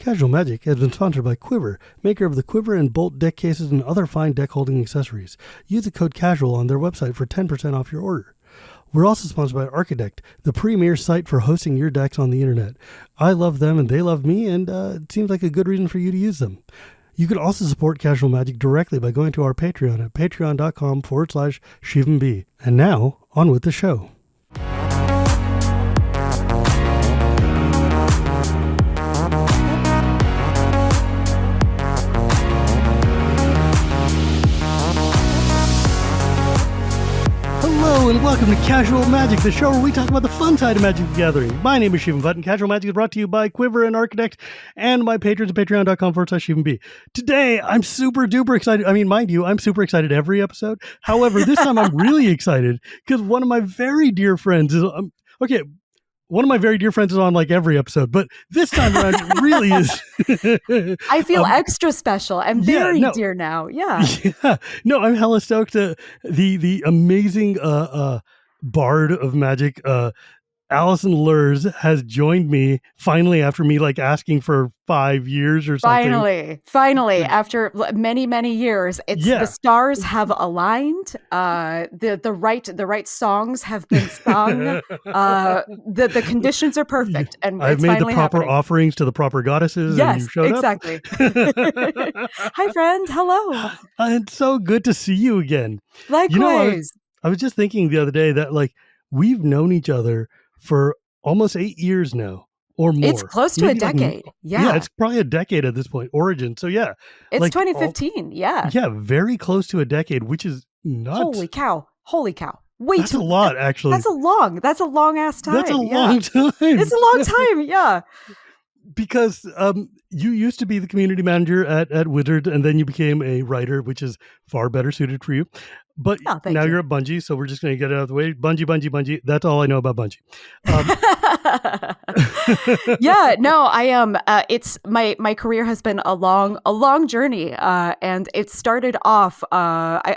Casual Magic has been sponsored by Quiver, maker of the Quiver and Bolt deck cases and other fine deck holding accessories. Use the code CASUAL on their website for 10% off your order. We're also sponsored by Architect, the premier site for hosting your decks on the internet. I love them and they love me, and it seems like a good reason for you to use them. You can also support Casual Magic directly by going to our Patreon at patreon.com/ShivamB. And now, on with the show. Hello and welcome to Casual Magic, the show where we talk about the fun side of Magic the Gathering. My name is Shivam, Bhatt, and Casual Magic is brought to you by Quiver and Architect and my patrons at patreon.com/ShivamB. Today, I'm super duper excited. I mean, mind you, I'm super excited every episode. However, this time I'm really excited because one of my very dear friends is, one of my very dear friends is on like every episode, but this time around it really is. I feel extra special. I'm very dear now. Yeah. No, I'm hella stoked. The amazing bard of magic, Alison Luhrs, has joined me finally after me like asking for 5 years or something. Finally, after many years, the stars have aligned. The right songs have been sung. The conditions are perfect, and I've it's made finally the proper happening. offerings to the proper goddesses. Yes, and you showed exactly. up. Hi, friend. Hello. It's so good to see you again. Likewise. You know, I was just thinking the other day that like we've known each other for almost 8 years now or more. It's close to a decade. Yeah, it's probably a decade at this point. Origin. So yeah. It's like 2015. Yeah, very close to a decade, which is nuts. Holy cow. That's a lot, actually. That's a long ass time. That's a long time. It's a long time. Yeah. Because you used to be the community manager at Wizard, and then you became a writer, which is far better suited for you. But now you're at Bungie, so we're just going to get it out of the way. Bungie. That's all I know about Bungie. I am. It's my career has been a long journey, and it started off.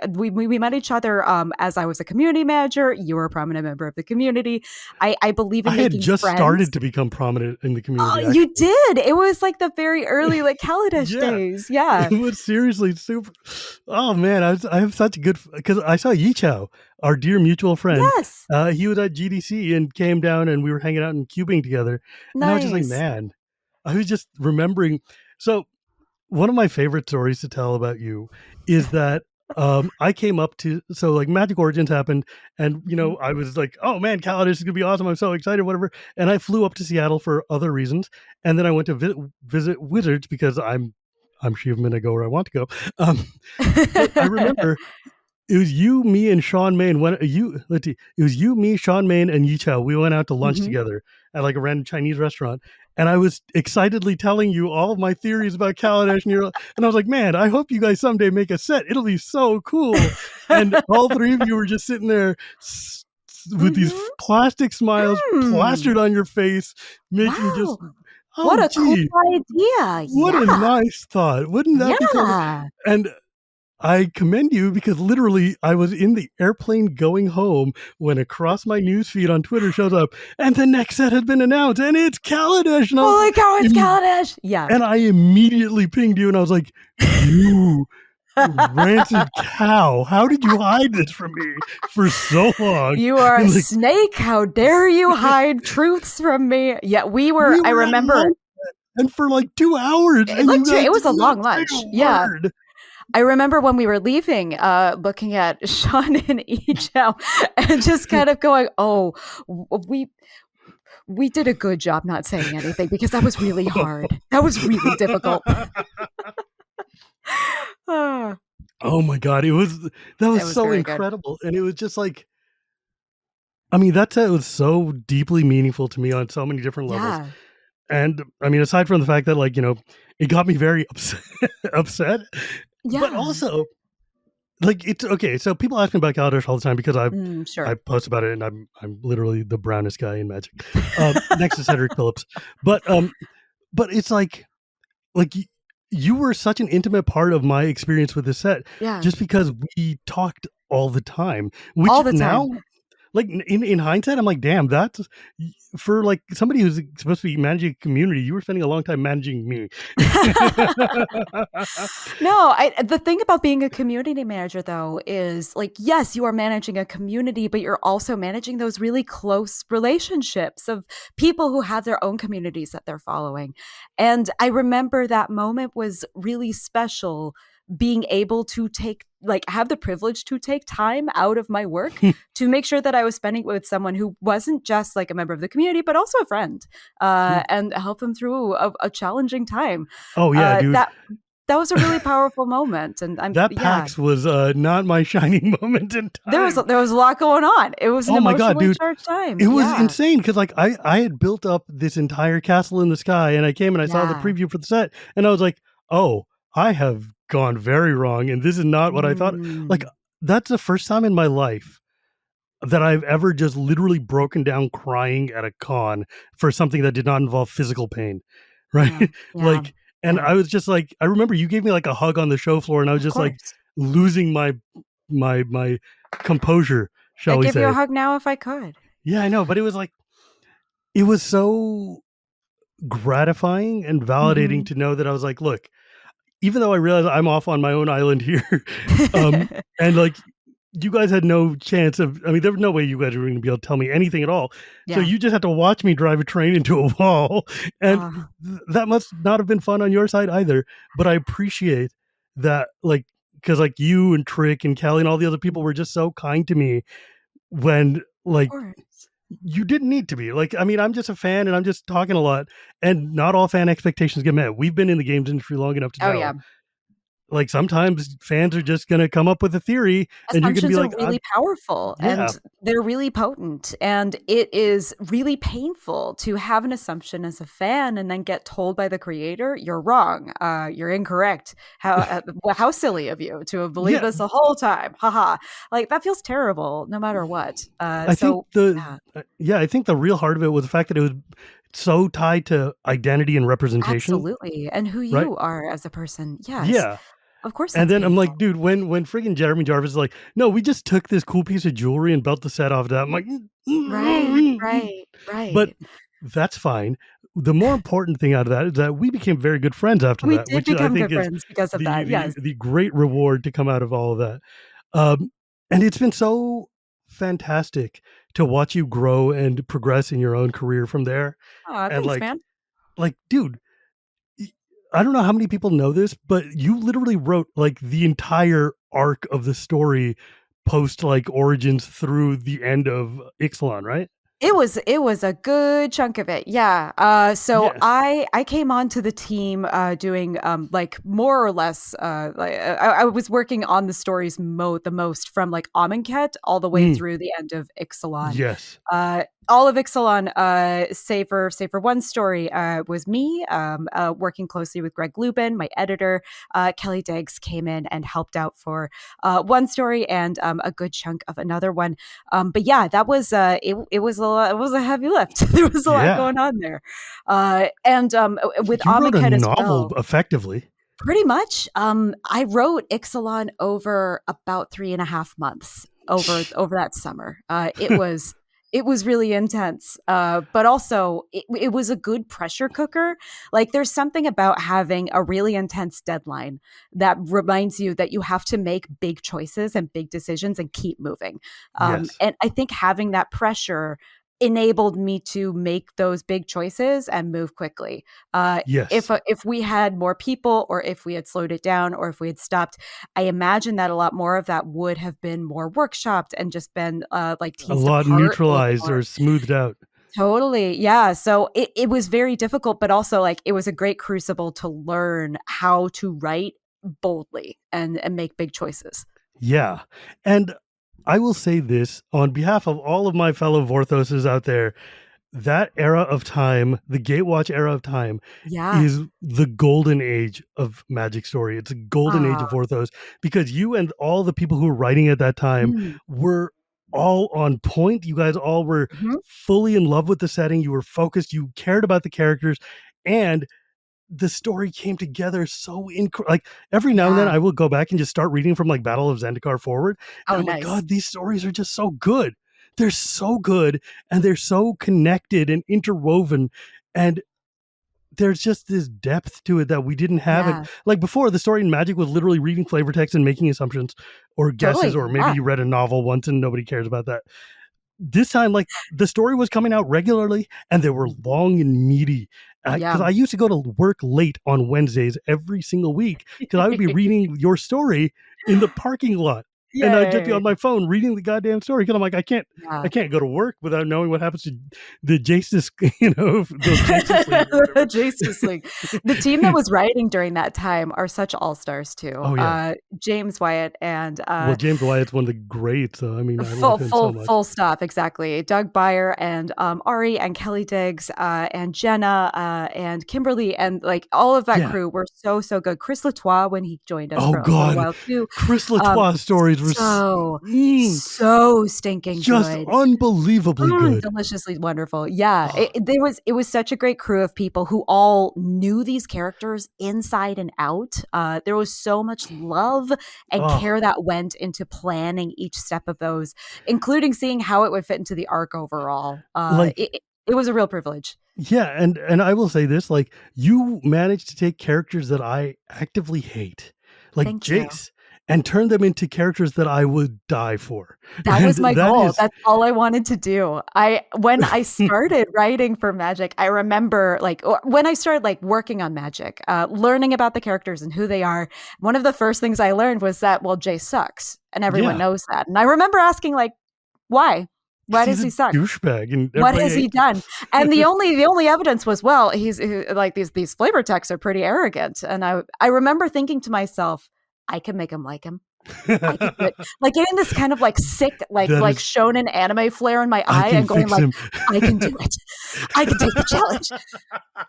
We met each other as I was a community manager. You were a prominent member of the community. I believe in making friends. I had just started to become prominent in the community. Oh, you did. It was like the very early like Kaladesh days. Yeah, it was seriously super. Oh man, I have such a good because I saw Yichao, our dear mutual friend. Yes. He was at GDC and came down and we were hanging out and cubing together. Nice. And I was just like, man, I was just remembering. So one of my favorite stories to tell about you is that I came up to, so like Magic Origins happened and, you know, I was like, oh man, Kaladesh is going to be awesome. I'm so excited, whatever. And I flew up to Seattle for other reasons. And then I went to visit Wizards because I'm Shivam and I go where I want to go. But I remember it was you, me, and Sean Main. It was you, me, Sean Main, and Yichao. We went out to lunch together at like a random Chinese restaurant, and I was excitedly telling you all of my theories about Kaladesh, and I was like, "Man, I hope you guys someday make a set. It'll be so cool." And all three of you were just sitting there with these plastic smiles plastered on your face, making just. Oh, what a cool idea! What a nice thought! Wouldn't that be so? And I commend you because literally I was in the airplane going home when across my newsfeed on Twitter shows up and the next set had been announced and it's Kaladesh. And holy cow, it's Kaladesh. Yeah. And I immediately pinged you and I was like, you rancid cow, how did you hide this from me for so long? You are a snake. How dare you hide truths from me? Yeah, we were I remember. And for like 2 hours. It was a long lunch. Yeah. I remember when we were leaving, looking at Sean and Ichao and just kind of going, oh, we did a good job not saying anything because that was really hard. That was really difficult. Oh my God. That was so incredible. Good. And it was just like, I mean, that set was so deeply meaningful to me on so many different levels. Yeah. And I mean, aside from the fact that like, you know, it got me very upset. Yeah. But also, like, it's okay. So people ask me about Kaladesh all the time because I post about it, and I'm literally the brownest guy in Magic, next to Cedric Phillips. But it's like you were such an intimate part of my experience with this set, just because we talked all the time. Which all the time. Now, like in hindsight, I'm like, damn, that's for like somebody who's supposed to be managing a community. You were spending a long time managing me. No, the thing about being a community manager though is like, yes, you are managing a community, but you're also managing those really close relationships of people who have their own communities that they're following. And I remember that moment was really special, being able to have the privilege to take time out of my work to make sure that I was spending it with someone who wasn't just like a member of the community, but also a friend, and help them through a challenging time. Oh yeah, dude. That was a really powerful moment, and that PAX was not my shining moment in time. There was a lot going on. It was an emotionally charged time. It was insane because like I had built up this entire castle in the sky, and I came and I saw the preview for the set, and I was like, oh, I have gone very wrong, and this is not what I thought. Like, that's the first time in my life that I've ever just literally broken down crying at a con for something that did not involve physical pain, right? Like, and I was just like, I remember you gave me like a hug on the show floor, and I was just like losing my composure, shall we say. I'd give you a hug now if I could. Yeah, I know, but it was like, it was so gratifying and validating to know that I was like, look, even though I realized I'm off on my own island here, and like, you guys had no chance of, I mean, there was no way you guys were going to be able to tell me anything at all. So you just had to watch me drive a train into a wall. And that must not have been fun on your side either. But I appreciate that, like, because like you and Trick and Callie and all the other people were just so kind to me when, like, you didn't need to be. Like, I mean, I'm just a fan and I'm just talking a lot, and not all fan expectations get met. We've been in the games industry long enough to know. Like, sometimes fans are just going to come up with a theory, and you're going to be like, are really powerful and they're really potent, and it is really painful to have an assumption as a fan and then get told by the creator, you're wrong, you're incorrect. How silly of you to have believed this the whole time. Haha. Like, that feels terrible no matter what. I think the real heart of it was the fact that it was so tied to identity and representation. Absolutely. And who you are as a person. Yes. Yeah. Of course. And then I'm like, dude, when friggin' Jeremy Jarvis is like, no, we just took this cool piece of jewelry and built the set off that. I'm like, right. But that's fine. The more important thing out of that is that we became very good friends after that. We did become good friends because of that. Yes. The great reward to come out of all of that. And it's been so fantastic to watch you grow and progress in your own career from there. Oh, thanks, man. Like, dude, I don't know how many people know this, but you literally wrote like the entire arc of the story post like Origins through the end of Ixalan, right? It was a good chunk of it. Yeah. I came onto the team doing like more or less I was working on the stories the most from like Amonkhet all the way through the end of Ixalan. Yes. All of Ixalan, save for one story, was me working closely with Greg Lubin, my editor. Kelly Diggs came in and helped out for one story and a good chunk of another one. But yeah, that was it was a heavy lift. There was a lot going on there. With Amonkhet as well, effectively. Pretty much. I wrote Ixalan over about 3.5 months over that summer. It was really intense, but also it was a good pressure cooker. Like, there's something about having a really intense deadline that reminds you that you have to make big choices and big decisions and keep moving. And I think having that pressure enabled me to make those big choices and move quickly. If we had more people, or if we had slowed it down, or if we had stopped, I imagine that a lot more of that would have been more workshopped and just been like teased a lot neutralized or smoothed out. Totally. Yeah. So it was very difficult, but also like it was a great crucible to learn how to write boldly and make big choices. Yeah. And I will say this on behalf of all of my fellow Vorthoses out there, that era of time, the Gatewatch era of time, is the golden age of Magic Story. It's a golden age of Vorthos, because you and all the people who were writing at that time were all on point. You guys all were fully in love with the setting. You were focused. You cared about the characters, and the story came together so like every now and then I will go back and just start reading from like Battle of Zendikar forward. And I'm like, God, these stories are just so good. they're so good and they're so connected and interwoven, and there's just this depth to it that we didn't have it. Like before, the story in Magic was literally reading flavor text and making assumptions or guesses, Totally, or maybe you read a novel once and nobody cares about that. This time, like, the story was coming out regularly and they were long and meaty. Because I used to go to work late on Wednesdays every single week because I would be reading your story in the parking lot. Yay. And I'd just be on my phone reading the goddamn story because I'm like, I can't go to work without knowing what happens to the Jace, the Jace League. The team that was writing during that time are such all-stars too. Oh, yeah. James Wyatt and James Wyatt's one of the greats. So I mean, I love him so much. Full stop, exactly. Doug Beyer and Ari and Kelly Diggs and Jenna and Kimberly and like all of that crew were so good. Chris Latois when he joined us for a little while too. Chris Latois' stories were so stinking just good. Unbelievably good. Deliciously wonderful. Yeah. It was such a great crew of people who all knew these characters inside and out. There was so much love and care that went into planning each step of those, including seeing how it would fit into the arc overall. It was a real privilege. Yeah, and I will say this, like, you managed to take characters that I actively hate, like Jace, and turn them into characters that I would die for. That was my goal. That's all I wanted to do. When I started writing for Magic, I remember when I started working on Magic, learning about the characters and who they are. One of the first things I learned was that, well, Jace sucks, and everyone knows that. And I remember asking, why? Why does he suck? Douchebag. And what has he done? And the only evidence was, well, he's like these flavor texts are pretty arrogant. And I remember thinking to myself, I can make him like him. I can do it. Like getting this kind of sick, shonen anime flare in my eye and going I can do it. I can take the challenge.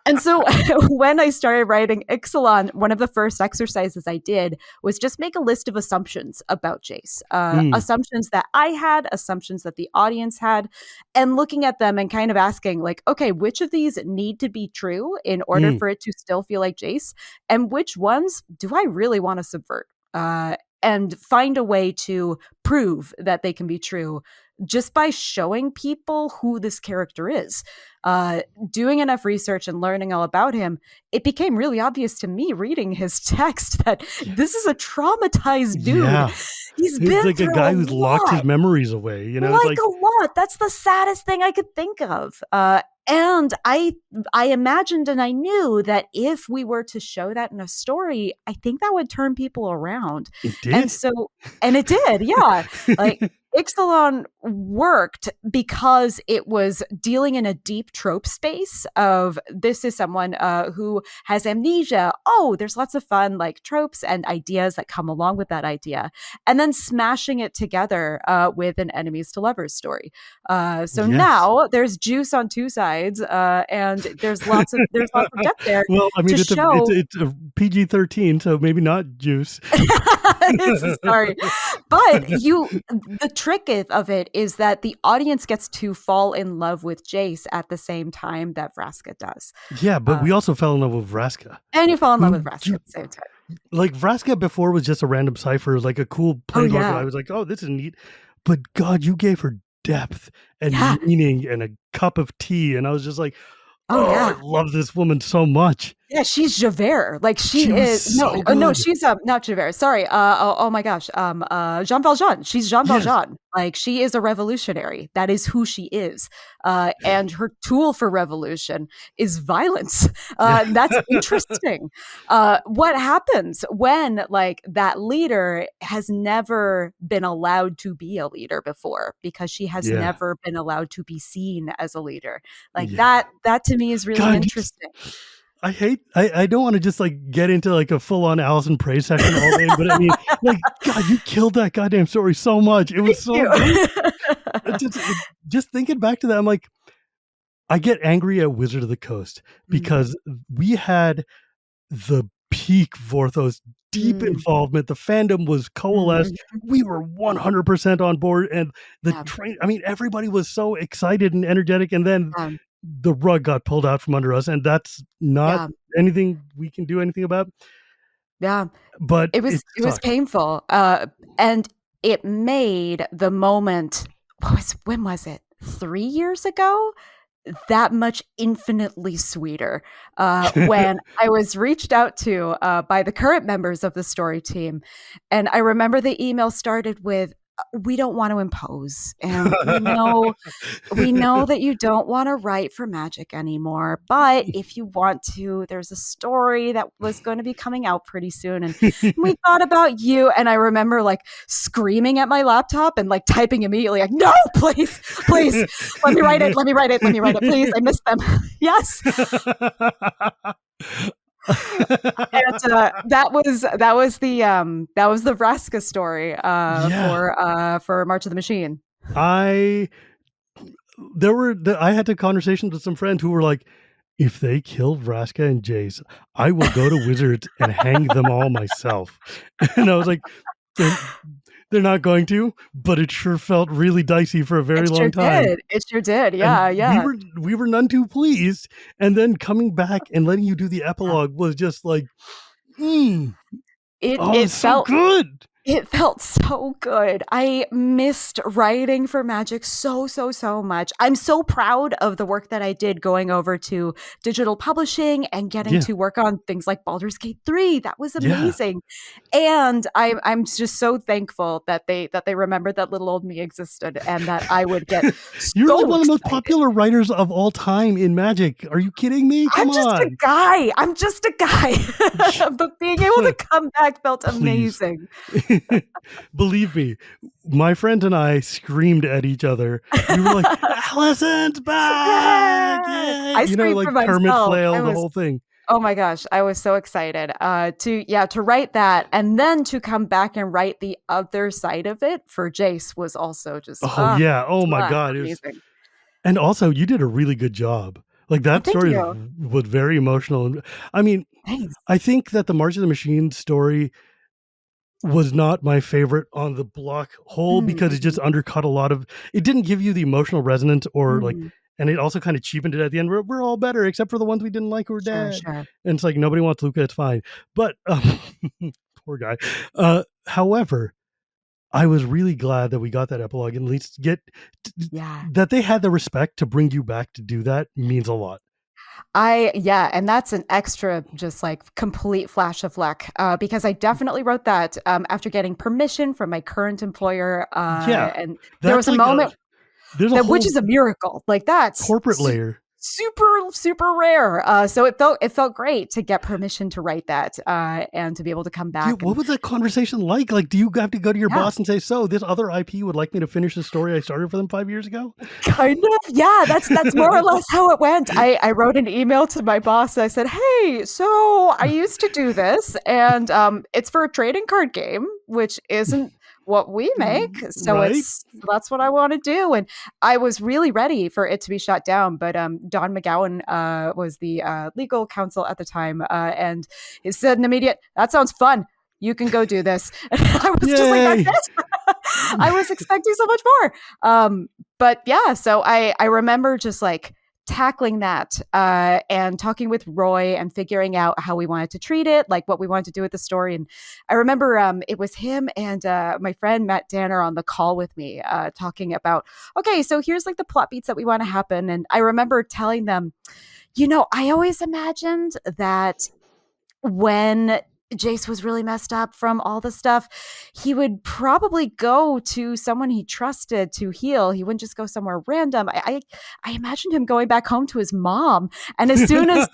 And so when I started writing Ixalan, one of the first exercises I did was just make a list of assumptions about Jace. Assumptions that I had, assumptions that the audience had, and looking at them and kind of asking okay, which of these need to be true in order for it to still feel like Jace? And which ones do I really want to subvert? And find a way to prove that they can be true just by showing people who this character is. Doing enough research and learning all about him, it became really obvious to me reading his text that this is a traumatized dude. Yeah. He's been like a guy who's locked his memories away. You know, a lot. That's the saddest thing I could think of. And I imagined and I knew that if we were to show that in a story, I think that would turn people around. It did. And it did, yeah. Ixalan worked because it was dealing in a deep trope space of this is someone who has amnesia. Oh, there's lots of fun tropes and ideas that come along with that idea. And then smashing it together with an enemies to lovers story. Now there's juice on two sides and there's lots of depth there. Well, I mean, it's a PG-13, so maybe not juice. Sorry. But the trick of it is that the audience gets to fall in love with Jace at the same time that Vraska does. Yeah, but we also fell in love with Vraska. And you fall in love with Vraska at the same time. Vraska before was just a random cipher, like a cool planeswalker. I was like, oh, this is neat. But God, you gave her depth and meaning and a cup of tea. And I was just like, I love this woman so much. Yeah, she's Javert. She is so no, she's not Javert. Sorry. Oh my gosh. Jean Valjean. She's Jean Valjean. She is a revolutionary. That is who she is. And her tool for revolution is violence. That's interesting. What happens when that leader has never been allowed to be a leader before because she has never been allowed to be seen as a leader. That to me is really interesting. I don't want to just get into a full-on Allison praise section all day, but I mean, God, you killed that goddamn story so much. It was so good. Just thinking back to that, I'm like, I get angry at Wizard of the Coast because we had the peak Vorthos deep involvement. The fandom was coalesced. We were 100% on board, and the train. I mean, everybody was so excited and energetic, and then the rug got pulled out from under us, and that's not anything we can do anything about. Yeah, but it was painful, and it made the moment when was it? 3 years ago? That much infinitely sweeter when I was reached out to by the current members of the story team. And I remember the email started with, we don't want to impose. And we know that you don't want to write for Magic anymore, but if you want to, there's a story that was going to be coming out pretty soon. And we thought about you. And I remember like screaming at my laptop and like typing immediately, like, no, please, let me write it, please. I missed them. Yes. And that was the Vraska story for March of the Machine. I had a conversation with some friends who were like, if they kill Vraska and Jace, I will go to Wizards and hang them all myself. And I was like, they're not going to, but it sure felt really dicey for a very long time. It sure did. Yeah, and yeah. We were none too pleased. And then coming back and letting you do the epilogue was just like, it felt so good. It felt so good. I missed writing for Magic so much. I'm so proud of the work that I did going over to digital publishing and getting to work on things like Baldur's Gate 3. That was amazing. Yeah. And I'm just so thankful that they remembered that little old me existed and that I would get You're so like one of the most popular writers of all time in Magic. Are you kidding me? Come on. I'm just a guy. But being able to come back felt amazing. Believe me, my friend and I screamed at each other. We were like, Allison's back! Yeah! I screamed like for myself. Kermit Flail, the whole thing. Oh my gosh, I was so excited to write that, and then to come back and write the other side of it for Jace was also just oh my god, amazing. And also you did a really good job. Like that story was very emotional. I mean, thanks. I think that the March of the Machine story was not my favorite on the block whole because it just undercut a lot of, it didn't give you the emotional resonance or like, and it also kind of cheapened it at the end. We're all better except for the ones we didn't like who were dead. Sure. And it's like, nobody wants Luca, it's fine. But poor guy. However, I was really glad that we got that epilogue and at least that they had the respect to bring you back to do that means a lot. And that's an extra just like complete flash of luck because I definitely wrote that after getting permission from my current employer. And there was a moment which is a miracle. Like that's corporate layer. Super rare. So it felt great to get permission to write that and to be able to come back. Dude, what was that conversation like? Like, do you have to go to your boss and say, so this other IP would like me to finish the story I started for them 5 years ago? Kind of. Yeah, that's more or less how it went. I wrote an email to my boss. I said, hey, so I used to do this and it's for a trading card game, which isn't what we make. So that's what I want to do. And I was really ready for it to be shut down. But Don McGowan was the legal counsel at the time. And he said an immediate, that sounds fun. You can go do this. And I was just like, that's it. I was expecting so much more. But yeah, so I remember just like tackling that and talking with Roy and figuring out how we wanted to treat it, like what we wanted to do with the story. And I remember it was him and my friend Matt Danner on the call with me talking about, okay, so here's like the plot beats that we want to happen. And I remember telling them, I always imagined that when Jace was really messed up from all the stuff, he would probably go to someone he trusted to heal. He wouldn't just go somewhere random. I imagined him going back home to his mom. And as soon as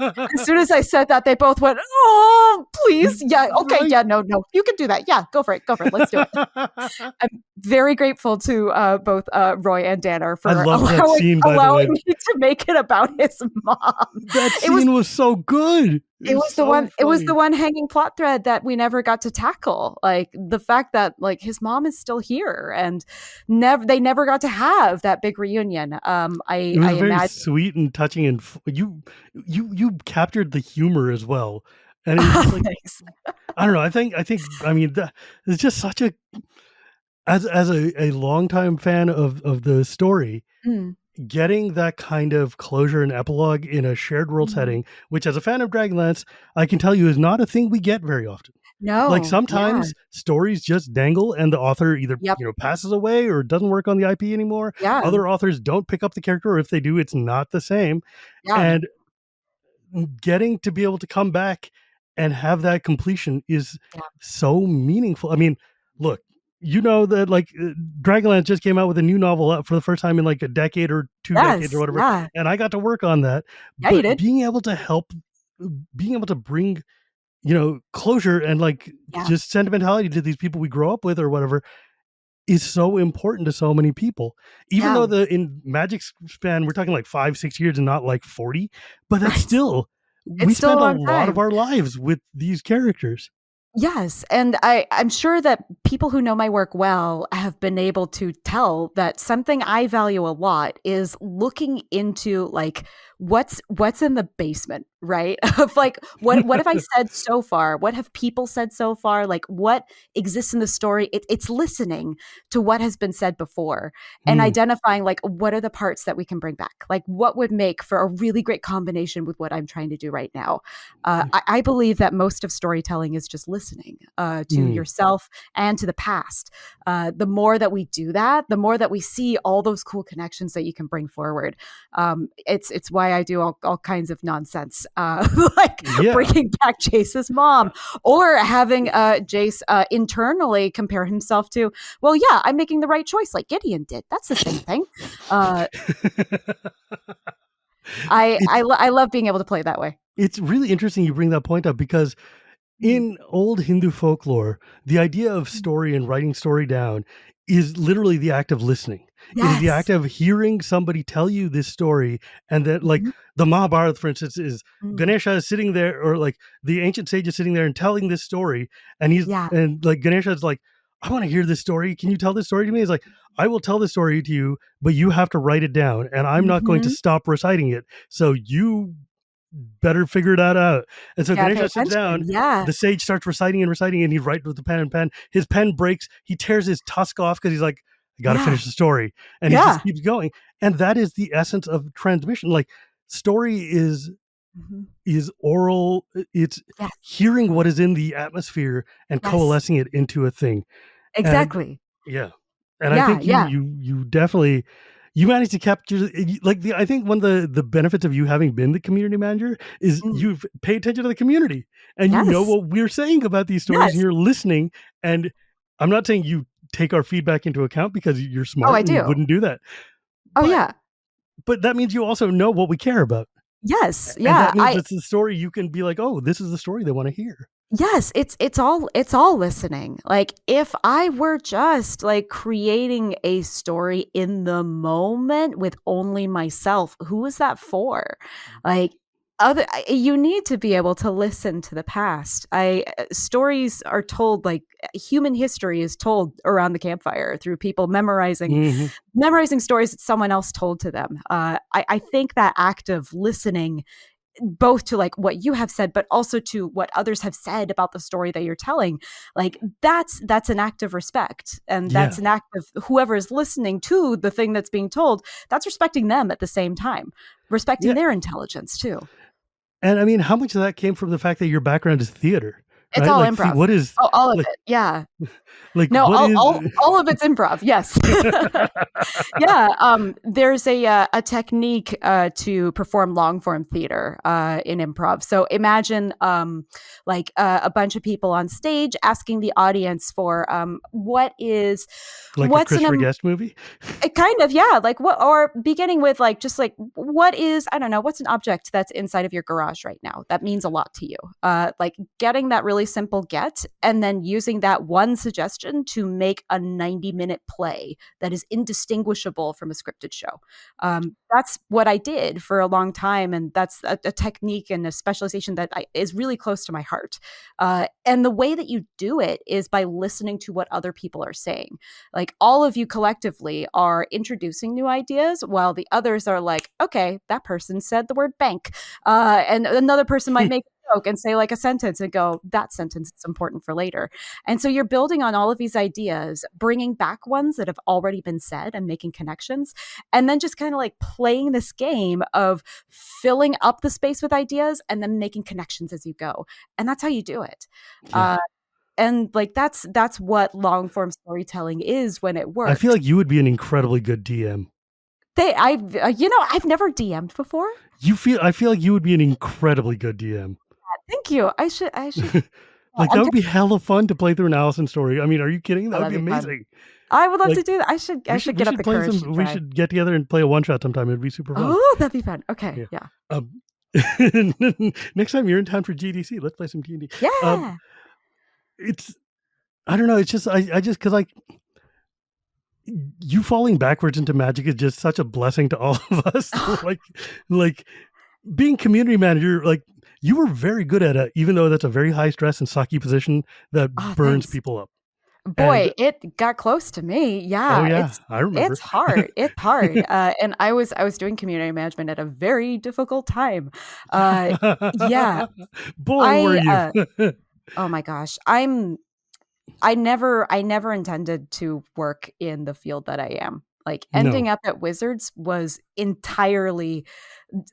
I said that, they both went, oh, please. Yeah. Okay. Right. Yeah, no, you can do that. Yeah, go for it. Let's do it. I'm very grateful to both Roy and Danner for allowing me to make it about his mom. That scene was so good. It was the one. Funny. It was the one hanging plot thread that we never got to tackle. Like the fact that like his mom is still here, and they never got to have that big reunion. It was very sweet and touching, and you captured the humor as well. And it was like, I don't know. I think. I mean, it's just such a as a longtime fan of the story. Getting that kind of closure and epilogue in a shared world setting, which as a fan of Dragonlance, I can tell you is not a thing we get very often. Like No. Yeah. sometimes stories just dangle and the author either, Yep. passes away or doesn't work on the IP anymore. Yeah. Other authors don't pick up the character, or if they do, it's not the same. Yeah. And getting to be able to come back and have that completion is Yeah. so meaningful. I mean, look, that like Dragonlance just came out with a new novel for the first time in like a decade or 2 decades or Yes. whatever, Yeah. and I got to work on that. Yeah, you But did. being able to help, being able to bring closure and like Yeah. just sentimentality to these people we grow up with or whatever is so important to so many people. Even Yeah. though in Magic span we're talking like 5-6 years and not like 40, but that's Right. still, we It's still a spend a long lot of time. our lives with these characters. Yes, and I'm sure that people who know my work well have been able to tell that something I value a lot is looking into like what's in the basement, right? Of like what have I said so far? What have people said so far? Like what exists in the story? It's listening to what has been said before and Hmm. identifying like what are the parts that we can bring back? Like what would make for a really great combination with what I'm trying to do right now? I believe that most of storytelling is just listening to Hmm. yourself and to the past. The more that we do that, the more that we see all those cool connections that you can bring forward. It's why I do all kinds of nonsense, like Yeah. bringing back Jace's mom, or having Jace internally compare himself to, well, yeah, I'm making the right choice, like Gideon did. That's the same thing. Uh, it's I love being able to play that way. it's really interesting you bring that point up, because Mm. in old Hindu folklore, the idea of story and writing story down is literally the act of listening. It is the Yes. act of hearing somebody tell you this story, and that, like, Mhm. the Mahabharata, for instance, is Mm. Ganesha is sitting there, or like the ancient sage is sitting there and telling this story, and Yeah. like Ganesha is like, I want to hear this story. Can you tell this story to me? He's like, I will tell this story to you, but you have to write it down, and I'm not going to Mhm. stop reciting it. So you better figure that out. And so Yeah, pay Ganesha sits attention. down, Yeah. the sage starts reciting and reciting, and he writes with the pen and pen. His pen breaks, he tears his tusk off because he's like, I gotta Yeah. finish the story. And he just Yeah. keeps going. And that is the essence of transmission. Like, story Mhm. is oral, it's Yes. hearing what is in the atmosphere and Yes. coalescing it into a thing. And Exactly. yeah. And I Yeah, think yeah. you definitely, you managed to capture, like, I think one of the benefits of you having been the community manager is Mm. you've paid attention to the community, and you know Yes. what we're saying about these stories, and Yes. you're listening. And I'm not saying you take our feedback into account, because you're Oh, smart I and do. wouldn't do that. Oh, But yeah. that means you also know what we care about. Yes. And Yeah. that means it's the story you can be like, oh, this is the story they want to hear. Yes, it's all listening. Like if I were just like creating a story in the moment with only myself, who is that for? Like you need to be able to listen to the past. I stories are told, like human history is told around the campfire through people Hmm. memorizing stories that someone else told to them. I think that act of listening both to like what you have said, but also to what others have said about the story that you're telling, like that's an act of respect, and Yeah. that's an act of whoever is listening to the thing that's being told, that's respecting them at the same time, respecting Yeah. their intelligence too. And I mean, how much of that came from the fact that your background is theater, It's right? all Like, see, improv. what is, Oh, all of like, it. Yeah. like, No, what all is, all all of it's improv, yes. Yeah, there's a technique to perform long form theater in improv. So imagine a bunch of people on stage asking the audience for like a what's an Christopher Guest movie? it kind of, yeah, like what, or beginning with like just like what is, I don't know, what's an object that's inside of your garage right now that means a lot to you? Like getting that really simple get, and then using that one suggestion to make a 90-minute play that is indistinguishable from a scripted show. That's what I did for a long time, and that's a technique and a specialization that is really close to my heart. And the way that you do it is by listening to what other people are saying. Like all of you collectively are introducing new ideas, while the others are like, okay, that person said the word bank. And another person might make a joke and say like a sentence and go, that sentence is important for later. And so you're building on all of these ideas, bringing back ones that have already been said and making connections, and then just kind of like playing this game of filling up the space with ideas and then making connections as you go. And that's how you do it. Yeah. and like that's what long form storytelling is when it works. I feel like you would be an incredibly good DM. I've never DM'd before. I feel like you would be an incredibly good DM. Thank you. I should. Like that would be hella fun to play through an Allison story. I mean, are you kidding? That would be amazing. I would love to do that. I should get up the courage. We should get together and play a one shot sometime. It'd be super fun. Oh, that'd be fun. Okay, yeah. Next time you're in town for GDC, let's play some D&D. Yeah. I don't know. It's just I just because like you falling backwards into magic is just such a blessing to all of us. like being community manager, like you were very good at it, even though that's a very high stress and sucky position that burns people up. Boy, it got close to me. Yeah. Oh yeah, I remember. It's hard. It's hard. And I was doing community management at a very difficult time. Yeah. Boy, were you. Oh my gosh. I never intended to work in the field that I am. Like ending up at Wizards was entirely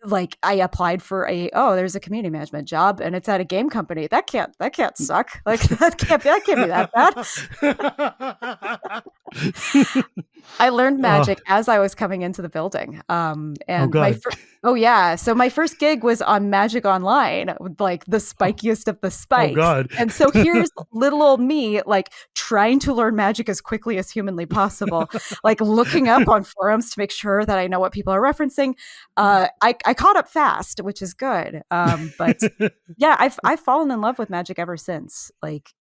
like I applied for there's a community management job and it's at a game company. That can't suck. Like that can't be that bad. I learned magic as I was coming into the building. So my first gig was on Magic Online, like the spikiest of the spikes. Oh God. And so here's little old me, like trying to learn magic as quickly as humanly possible, like looking up on forums to make sure that I know what people are referencing. I caught up fast, which is good. But yeah, I've fallen in love with magic ever since. Like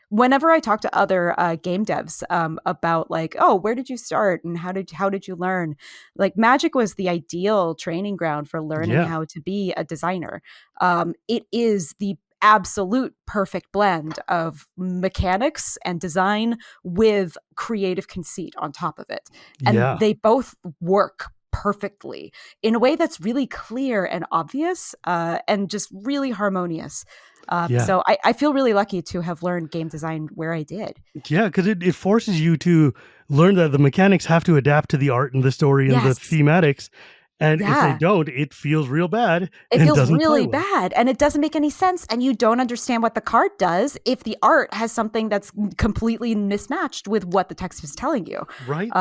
whenever I talk to other game devs about like, oh, where did you start and how did you learn? Like magic was the ideal training ground for learning how to be a designer. It is the absolute perfect blend of mechanics and design with creative conceit on top of it. And they both work perfectly in a way that's really clear and obvious and just really harmonious. So I feel really lucky to have learned game design where I did. Yeah, because it forces you to learn that the mechanics have to adapt to the art and the story and the thematics. And if they don't, it feels real bad. It feels really bad. And it doesn't make any sense. And you don't understand what the card does if the art has something that's completely mismatched with what the text is telling you. Right.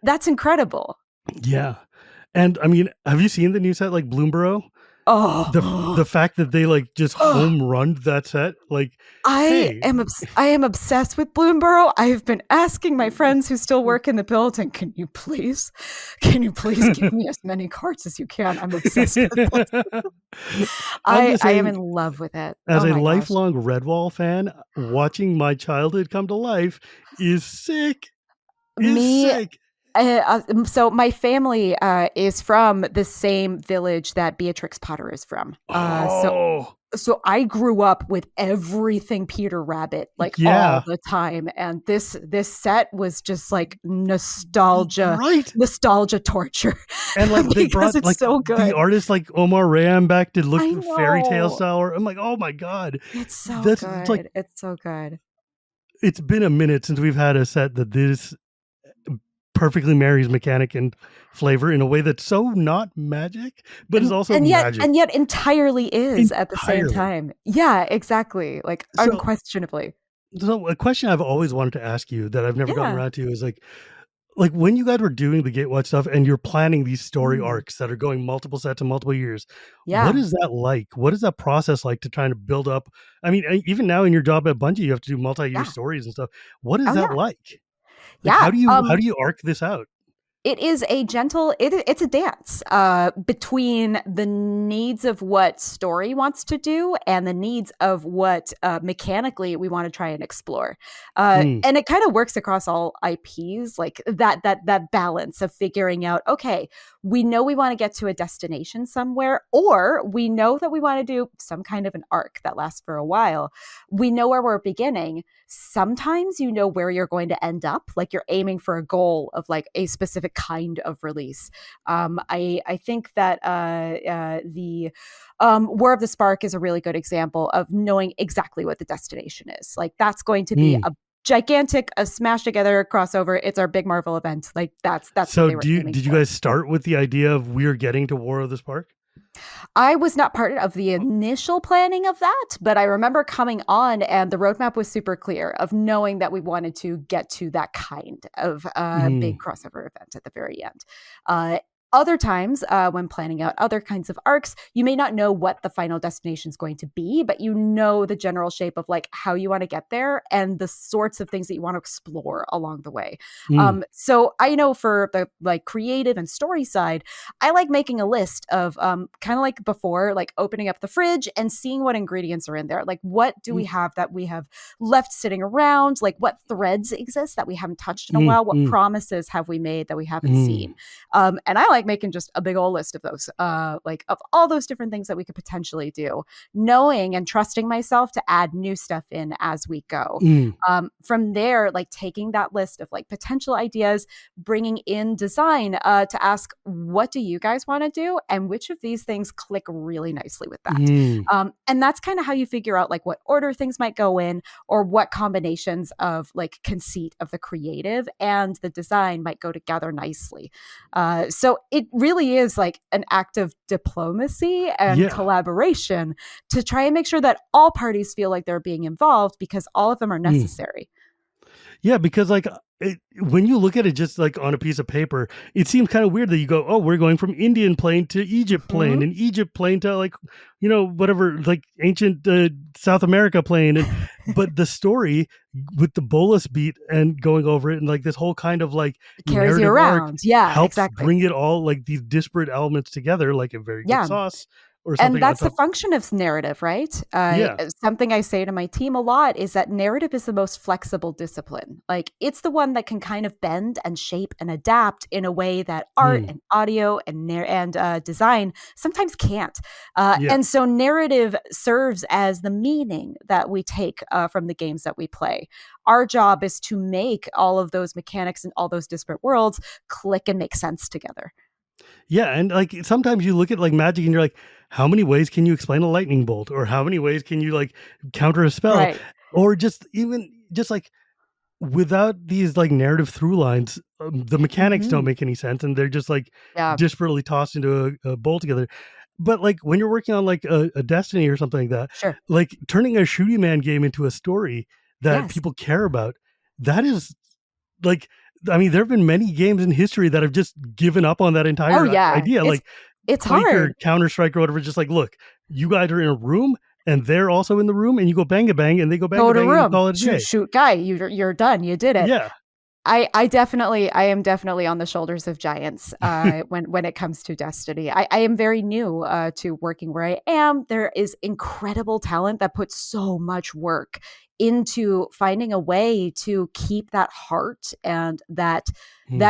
That's incredible. Yeah. And I mean, have you seen the new set like Bloomborough? Oh, the fact that they like just home run that set, like I am obsessed with Bloomborough. I have been asking my friends who still work in the building, can you please give me as many cards as you can? I'm obsessed with this. I am in love with it. As a lifelong Redwall fan, watching my childhood come to life is sick. Sick. So my family is from the same village that Beatrix Potter is from. So I grew up with everything Peter Rabbit all the time, and this set was just like nostalgia torture. And like they brought it's like so good. The artist like Omar Ram back to look fairy tale style. I'm like, oh my God, it's so good. It's so good. It's been a minute since we've had a set that this perfectly marries mechanic and flavor in a way that's so not magic, but is also magic. And yet entirely is at the same time. Yeah, exactly. Like unquestionably. So a question I've always wanted to ask you that I've never gotten around to is like when you guys were doing the Gatewatch stuff and you're planning these story arcs that are going multiple sets and multiple years, what is that like? What is that process like to try to build up? I mean, even now in your job at Bungie, you have to do multi-year stories and stuff. What is that like? How do you arc this out? It is a gentle, it's a dance between the needs of what story wants to do and the needs of what mechanically we want to try and explore. And it kind of works across all IPs, like that balance of figuring out, okay, we know we want to get to a destination somewhere, or we know that we want to do some kind of an arc that lasts for a while. We know where we're beginning. Sometimes you know where you're going to end up, like you're aiming for a goal of like a specific kind of release. I think that the War of the Spark is a really good example of knowing exactly what the destination is. Like that's going to be a gigantic, a smash together crossover. It's our big Marvel event. Like that's so. Did you guys start with the idea of we're getting to War of the Spark? I was not part of the initial planning of that, but I remember coming on and the roadmap was super clear of knowing that we wanted to get to that kind of big crossover event at the very end. Other times, when planning out other kinds of arcs, you may not know what the final destination is going to be, but you know the general shape of like how you want to get there and the sorts of things that you want to explore along the way. So I know for the like creative and story side, I like making a list of kind of like before, like opening up the fridge and seeing what ingredients are in there. Like, what do we have that we have left sitting around? Like, what threads exist that we haven't touched in a while? What promises have we made that we haven't seen? And I like making just a big old list of those, like of all those different things that we could potentially do, knowing and trusting myself to add new stuff in as we go. From there, like taking that list of like potential ideas, bringing in design to ask, what do you guys want to do? And which of these things click really nicely with that? And that's kind of how you figure out like what order things might go in or what combinations of like conceit of the creative and the design might go together nicely. So it really is like an act of diplomacy and collaboration to try and make sure that all parties feel like they're being involved because all of them are necessary. Yeah, because like when you look at it just like on a piece of paper, it seems kind of weird that you go, oh, we're going from Indian plane to Egypt plane and Egypt plane to like, you know, whatever, like ancient South America plane. But the story with the bolus beat and going over it and like this whole kind of like carries you around. Helps bring it all like these disparate elements together like a very good sauce. And that's the function of narrative, right? Something I say to my team a lot is that narrative is the most flexible discipline. Like it's the one that can kind of bend and shape and adapt in a way that art and audio and design sometimes can't. And so narrative serves as the meaning that we take from the games that we play. Our job is to make all of those mechanics and all those disparate worlds click and make sense together. Yeah, and like sometimes you look at like Magic and you're like, how many ways can you explain a lightning bolt, or how many ways can you like counter a spell, or just like without these like narrative through lines, the mechanics don't make any sense, and they're just like disparately tossed into a bowl together. But like when you're working on like a Destiny or something like that, like turning a shooting man game into a story that people care about, that is like. I mean, there have been many games in history that have just given up on that entire idea. It's hard. Counter-Strike or whatever. Just like, look, you guys are in a room and they're also in the room and you go bang-a-bang and they go bang-a-bang and you call it a day. Shoot, guy, you're done. You did it. Yeah. I am definitely on the shoulders of giants when it comes to Destiny. I am very new to working where I am. There is incredible talent that puts so much work into finding a way to keep that heart and that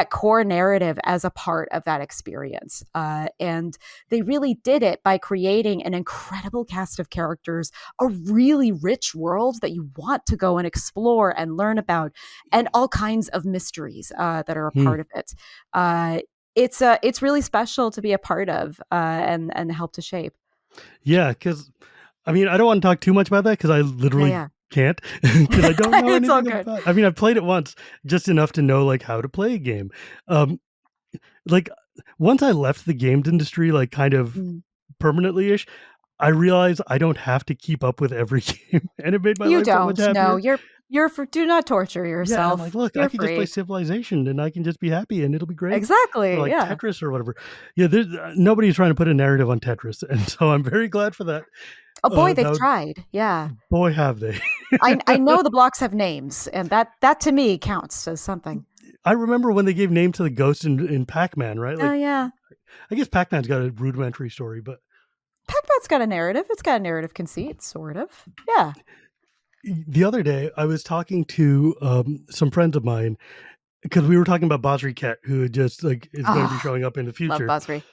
core narrative as a part of that experience. And they really did it by creating an incredible cast of characters, a really rich world that you want to go and explore and learn about, and all kinds of mysteries that are a part of it. It's really special to be a part of and help to shape. Yeah, because I mean, I don't want to talk too much about that because I literally can't because I don't know anything about. I mean, I've played it once, just enough to know like how to play a game. Like once I left the games industry, like kind of permanently-ish, I realized I don't have to keep up with every game, and it made my life so much happier. No, you're do not torture yourself. Yeah, I'm like, look, I can just play Civilization and I can just be happy and it'll be great. Exactly. Or like Tetris or whatever. Yeah, there's nobody's trying to put a narrative on Tetris, and so I'm very glad for that. Oh boy, they've tried. Yeah. Boy, have they. I know the blocks have names, and that to me counts as something. I remember when they gave names to the ghosts in Pac-Man, right? Like, I guess Pac-Man's got a rudimentary story, but Pac-Man's got a narrative. It's got a narrative conceit, sort of. Yeah. The other day, I was talking to some friends of mine because we were talking about Basri Ket, who just like is going to be showing up in the future. Love Basri.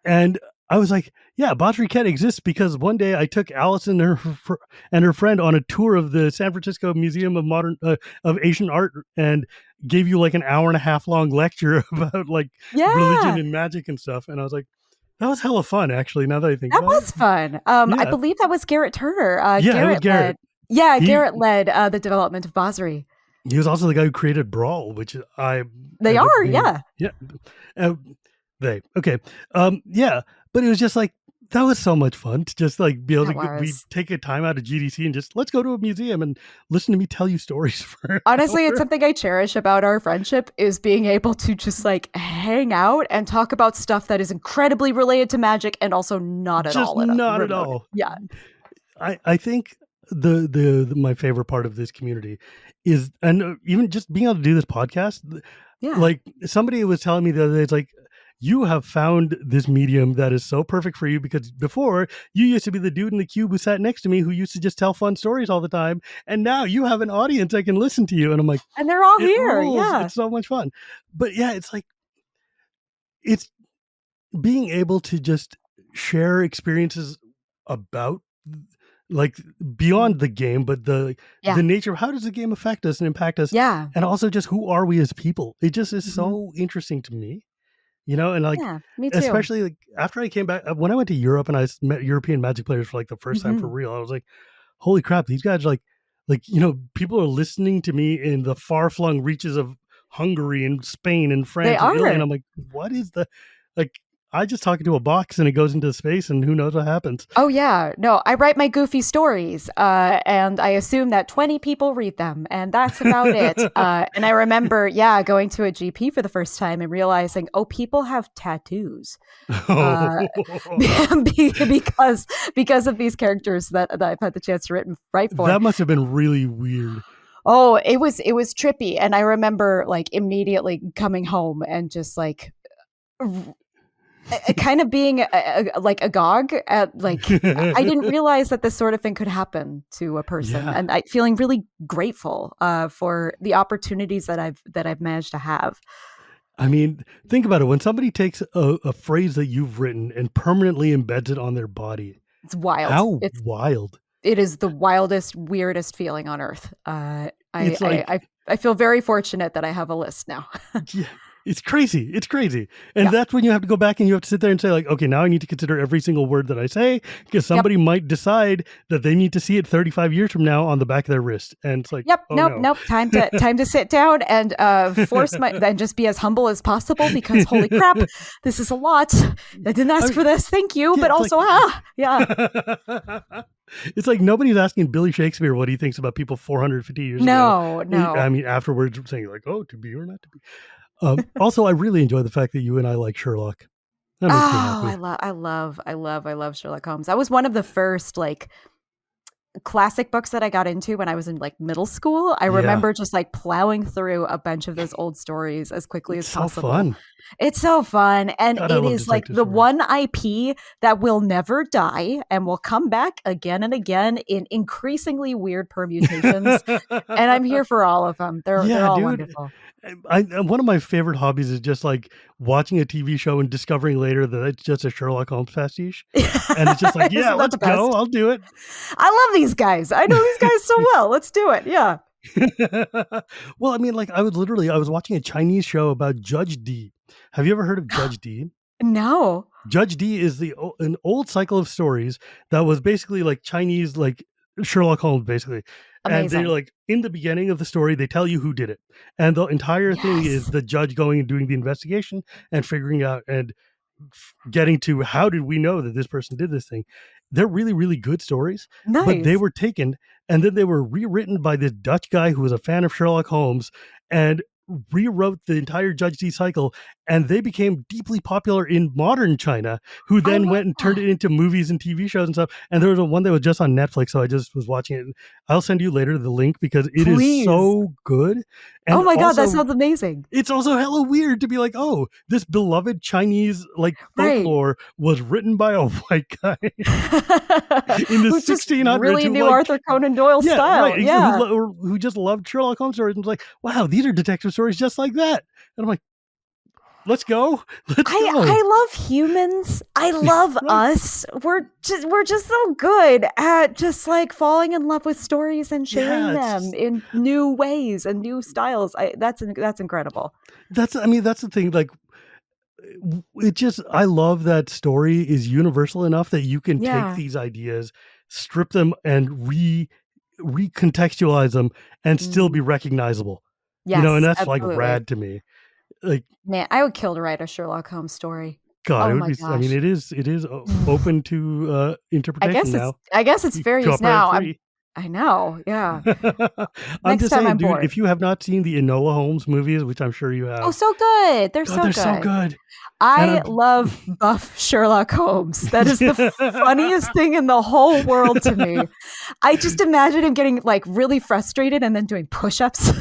And I was like, yeah, Basri Ket exists because one day I took Allison and her friend on a tour of the San Francisco Museum of Asian Art and gave you like an hour and a half long lecture about like religion and magic and stuff. And I was like, that was hella fun, actually, now that I think about it. That was fun. I believe that was Garrett Turner. Garrett. Garrett led the development of Basri. He was also the guy who created Brawl, which They are. Okay. Yeah. But it was just like, that was so much fun to just like be able That to we was. take a time out of GDC and just let's go to a museum and listen to me tell you stories for an Honestly, it's hour. something I cherish about our friendship is being able to just like hang out and talk about stuff that is incredibly related to magic and also not at Just all at a not at remote. all. Yeah. I think the my favorite part of this community is, and even just being able to do this podcast, Yeah. like somebody was telling me the other day, it's like, you have found this medium that is so perfect for you, because before you used to be the dude in the cube who sat next to me who used to just tell fun stories all the time, and now you have an audience that can listen to you. And I'm like, And they're all it here. rules. Yeah. It's so much fun. But yeah, it's like, it's being able to just share experiences about, like, beyond the game, but the Yeah. nature of how does the game affect us and impact us, Yeah. and also just who are we as people. It just is Mhm. so interesting to me, and like, Yeah. Me too. especially like after I came back, when I went to Europe and I met European Magic players for like the first time for Mhm. real, I was like, holy crap, these guys are like people are listening to me in the far-flung reaches of Hungary and Spain and They France and Italy, and are. I'm like, what is the, like, I just talk into a box and it goes into space and who knows what happens. Oh yeah, no, I write my goofy stories, and I assume that 20 people read them, and that's about it. And I remember, yeah, going to a GP for the first time and realizing, oh, people have tattoos, uh, because of these characters that I've had the chance to write for. That must have been really weird. Oh, it was trippy, and I remember like immediately coming home and just like kind of being like agog at like I didn't realize that this sort of thing could happen to a person, Yeah. and I feeling really grateful for the opportunities that I've managed to have. I mean, think about it. When somebody takes a phrase that you've written and permanently embeds it on their body, It's wild. how wild. It is the wildest, weirdest feeling on earth. It's like, I feel very fortunate that I have a list now. yeah, it's crazy. It's crazy. And Yeah. that's when you have to go back and you have to sit there and say, like, okay, now I need to consider every single word that I say, because somebody might decide that they need to see it 35 years from now on the back of their wrist. And it's like, Yep. oh, Nope. no. Nope. Time to sit down and and just be as humble as possible, because holy crap, this is a lot. I didn't ask for this. Thank you. Yeah, But it's also, like, yeah. it's like nobody's asking Billy Shakespeare what he thinks about people 450 years ago. No. I mean, afterwards saying like, oh, to be or not to be. Also, I really enjoy the fact that you and I like Sherlock. That makes me Oh, happy. I love Sherlock Holmes. That was one of the first like classic books that I got into when I was in like middle school. I Yeah. remember just like plowing through a bunch of those old stories as quickly It's as so possible. fun. It's so fun. And God, I it love is like detective the stories. one IP that will never die and will come back again and again in increasingly weird permutations. And I'm here for all of them. They're Yeah, all dude. wonderful. One of my favorite hobbies is just like watching a TV show and discovering later that it's just a Sherlock Holmes pastiche. And it's just like, yeah, Isn't that let's the best? go. I'll do it. I love these guys. I know these guys so well. Let's do it. Yeah. Well, I mean, like, I was watching a Chinese show about Judge D. Have you ever heard of Judge D? No. Judge D is an old cycle of stories that was basically like Chinese, like Sherlock Holmes, basically. And they're Amazing. like, in the beginning of the story, they tell you who did it. And the entire thing is Yes. the judge going and doing the investigation and figuring out and getting to how did we know that this person did this thing. They're really, really good stories, but they Nice. were taken and then they were rewritten by this Dutch guy who was a fan of Sherlock Holmes and rewrote the entire Judge D cycle, and they became deeply popular in modern China, who I then love went and turned that. it into movies and TV shows and stuff. And there was one that was just on Netflix, so I just was watching it. I'll send you later the link because it is Please. so good. Oh And my God, that also, sounds amazing. it's also hella weird to be like, oh, this beloved Chinese like Right. folklore was written by a white guy in the Who just 1600s really who knew liked- Arthur Conan Doyle yeah, style. right, Yeah. who just loved Sherlock Holmes stories and was like, wow, these are detective stories just like that. And I'm like, let's go. Let's go. I love humans. I love Right. us. We're just so good at just like falling in love with stories and sharing Yeah, it's them just- in new ways and new styles. That's incredible. That's the thing. Like, it just, I love that story is universal enough that you can Yeah. take these ideas, strip them, and recontextualize them, and still be recognizable. Yes, And that's absolutely. like rad to me. Like, Man, I would kill to write a Sherlock Holmes story. God, it Oh would my be. I mean, gosh. it is open to interpretation now. I guess it's fair use Copyright now. free. I know. Yeah. I'm Next just time saying, I'm dude. bored. If you have not seen the Enola Holmes movies, which I'm sure you Oh, have, so good. They're God, so they're so good. good. And I I'm love buff Sherlock Holmes. That is the yeah. funniest thing in the whole world to me. I just imagine him getting like really frustrated and then doing push-ups.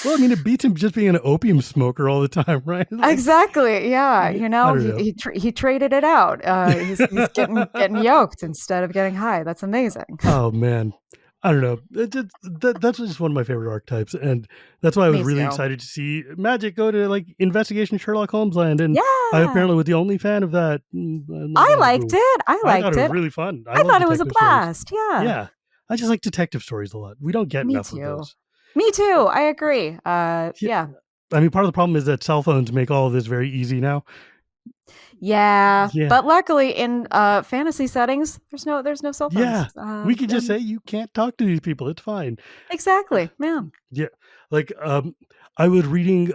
Well, I mean, it beats him just being an opium smoker all the time, right? Like, Exactly. Yeah. I You know, don't know. he traded it out. He's getting yoked instead of getting high. That's amazing. Oh man, I don't know. That's just one of my favorite archetypes, and that's why I was Me really too. excited to see Magic go to like Investigation Sherlock Holmes land, and I Yeah. apparently was the only fan of that. I liked it. I I thought liked it was it. really fun. I I love thought it was a detective stories. blast. Yeah. Yeah, I just like detective stories a lot. We don't get Me enough of too. those. Me too. I agree. Yeah, Yeah. I mean, part of the problem is that cell phones make all of this very easy now. Yeah. Yeah, But luckily in fantasy settings, there's no cell yeah. phones. We could just say you can't talk to these people. It's fine. Exactly. Yeah. Yeah, like I was reading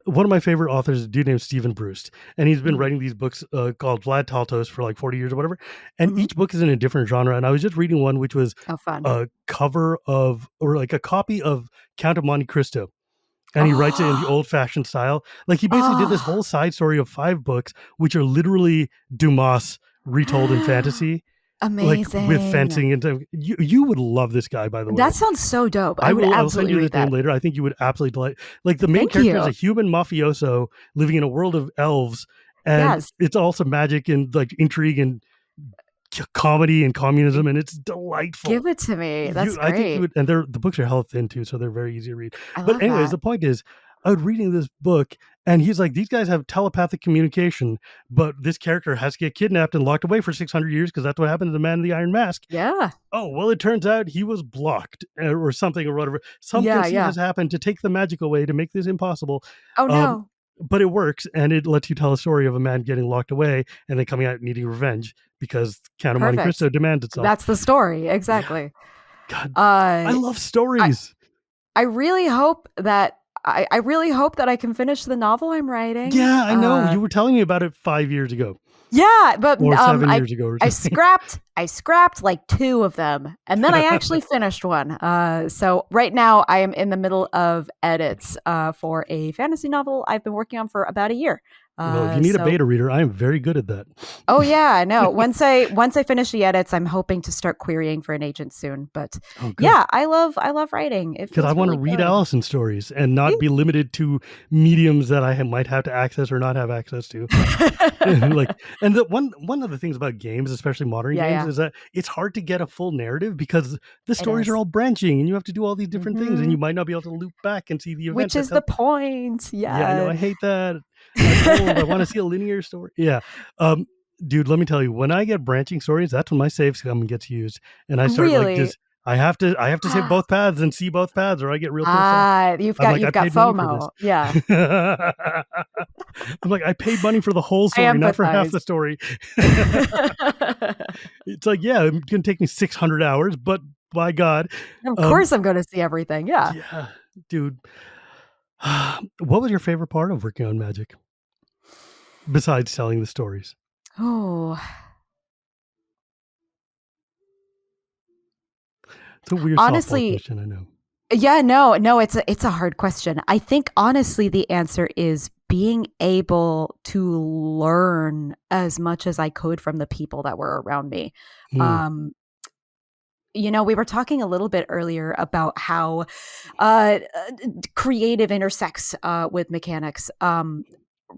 one of my favorite authors is a dude named Stephen Bruce, and he's been Mm. writing these books called Vlad Taltos for like 40 years or whatever. And Mhm. each book is in a different genre. And I was just reading one which was Oh, fun. a cover of, or like a copy of Count of Monte Cristo. And he writes it in the Oh, old fashioned style. Like he basically did this oh, whole side story of 5 books, which are literally Dumas retold in fantasy, like with amazing. fencing. And you would love this guy, by the That way. sounds so dope. I I would will. I'll send absolutely you read his name that. later. I think you would absolutely delight. Like the main Thank character is a you. human mafioso living in a world of elves, and Yes. it's also magic and like intrigue and comedy and communism, and it's delightful. Give it to me. That's I think you great. would, and the books are hella thin too, so they're very easy to read. I But love anyways, that. the point is, I was reading this book, and he's like, these guys have telepathic communication, but this character has to get kidnapped and locked away for 600 years because that's what happened to the man in the Iron Mask. Yeah. Oh, well, it turns out he was blocked or something or whatever. Yeah, Something yeah. has happened to take the magic away to make this impossible. Oh Um, no. but it works, and it lets you tell a story of a man getting locked away and then coming out needing revenge because Count of Monte Perfect. Cristo demands itself. That's the story. Yeah. Exactly. God, I Uh love I stories. I really hope that I really hope that I can finish the novel I'm writing. Yeah, I know. You were telling me about it 5 years ago Yeah, but or 7 years ago or something. I scrapped like 2 of them, and then I actually finished one. So right now I am in the middle of edits for a fantasy novel I've been working on for about a year. Well, if you need a So beta reader, I am very good at that. oh yeah, I know. Once I finish the edits, I'm hoping to start querying for an agent soon. But Oh, good. yeah, I love writing. It Because I feels want to really read good. Allison stories and not be limited to mediums that I might have to access or not have access to. Like, and the one of the things about games, especially modern Yeah, games, yeah, is that it's hard to get a full narrative because the it stories are is. all branching and you have to do all these different things, and Hmm. you might not be able to loop back and see the event Which that is the tells. point. Yeah, I know. Yeah. I hate that. I'm old. I want to see a linear story. Yeah. Um, dude, let me tell you, when I get branching stories, that's when my save sum gets used, and I start like Really? just. I have to save both paths and see both paths, or I get real pissed off. You've I'm got like, I you've got paid money for this. FOMO. Yeah. I'm like, I paid money for the whole I story, not for half empathize. the story. It's like, yeah, it's gonna take me 600 hours, but by God, Of um, course I'm going to see everything. Yeah. yeah, dude. What was your favorite part of working on Magic besides telling the stories? Oh, It's a weird softball honestly, question, I know. yeah, no, it's a hard question. I think honestly the answer is being able to learn as much as I could from the people that were around me. Hmm. Um, we were talking a little bit earlier about how uh, creative intersects with mechanics.